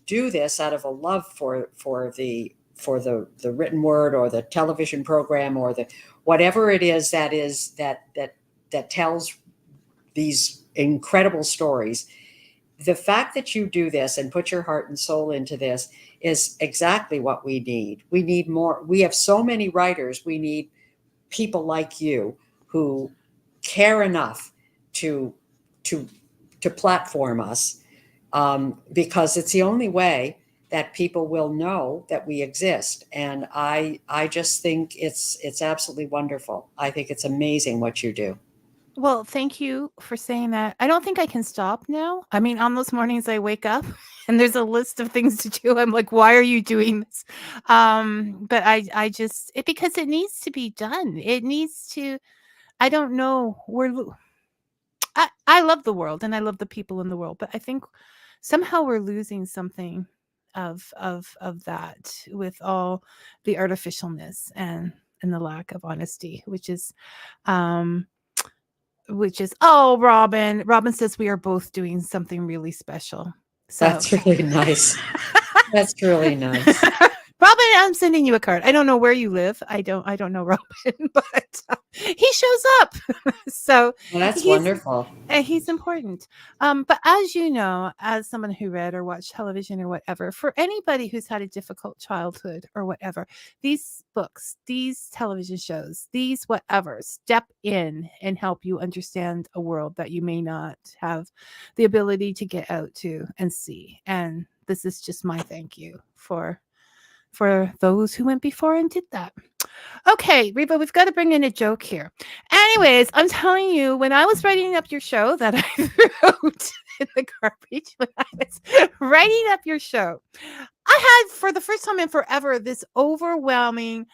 C: do this out of a love for the written word or the television program or the whatever it is that tells these incredible stories. The fact that you do this and put your heart and soul into this is exactly what we need. We need more. We have so many writers. We need people like you who care enough to to to platform us, because it's the only way that people will know that we exist. And I just think it's absolutely wonderful. I think it's amazing what you do.
B: Well, thank you for saying that. I don't think I can stop now. I mean, on those mornings I wake up and there's a list of things to do. I'm like, why are you doing this? But I just because it needs to be done. It needs to. I don't know. I love the world and I love the people in the world, but I think somehow we're losing something of that with all the artificialness and the lack of honesty, um oh, Robin says we are both doing something really special. So
C: That's really nice. That's really nice.
B: Robin, I'm sending you a card. I don't know where you live. I don't know Robin, but he shows up. So
C: Well, that's
B: he's
C: wonderful.
B: he's important. But as you know, as someone who read or watched television or whatever, for anybody who's had a difficult childhood or whatever, these books, these television shows, these whatever step in and help you understand a world that you may not have the ability to get out to and see. And this is just my thank you for those who went before and did that. Okay, Reva, we've got to bring in a joke here. Anyways, I'm telling you, when I was writing up your show that I threw in the garbage, when I was writing up your show, I had, for the first time in forever, this overwhelming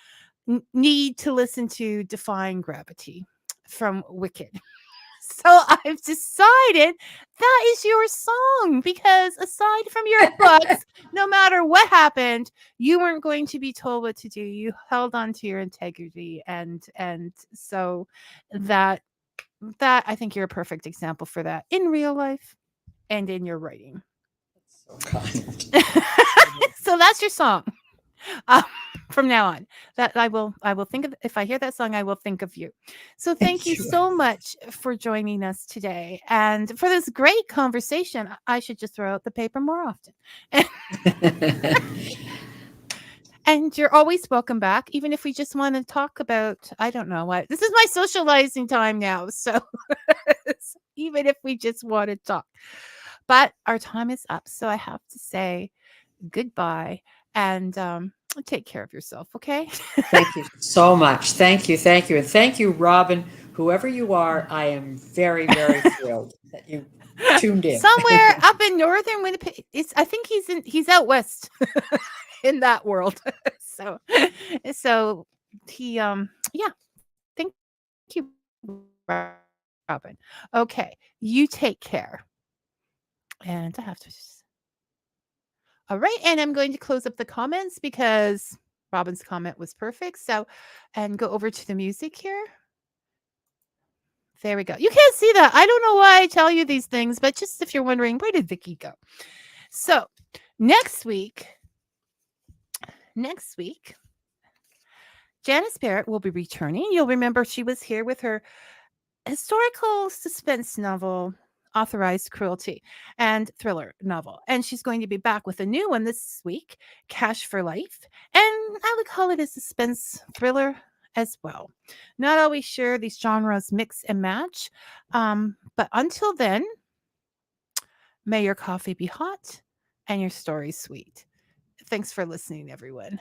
B: need to listen to Defying Gravity from Wicked. So I've decided that is your song, because aside from your books, no matter what happened, you weren't going to be told what to do. You held on to your integrity, and so that I think you're a perfect example for that in real life and in your writing.
C: So kind.
B: So that's your song. From now on, that I will think of. If I hear that song, I will think of you. So thank you so much for joining us today and for this great conversation. I should just throw out the paper more often. And you're always welcome back, even if we just want to talk about, I don't know what. This is my socializing time now, so even if we just want to talk. But our time is up, so I have to say goodbye and take care of yourself, okay?
C: Thank you so much. Thank you. And thank you, Robin. Whoever you are, I am very, very thrilled that you tuned in.
B: Somewhere up in northern Winnipeg. I think he's out west in that world. So he yeah. Thank you, Robin. Okay, you take care. And I have to all right, and I'm going to close up the comments because Robin's comment was perfect. So, and go over to the music here. There we go. You can't see that. I don't know why I tell you these things, but just if you're wondering, where did Vicky go? So, next week, Janice Barrett will be returning. You'll remember she was here with her historical suspense novel, Authorized Cruelty, and thriller novel. And she's going to be back with a new one this week, Cash for Life. And I would call it a suspense thriller as well. Not always sure these genres mix and match. But until then, may your coffee be hot and your story sweet. Thanks for listening, everyone.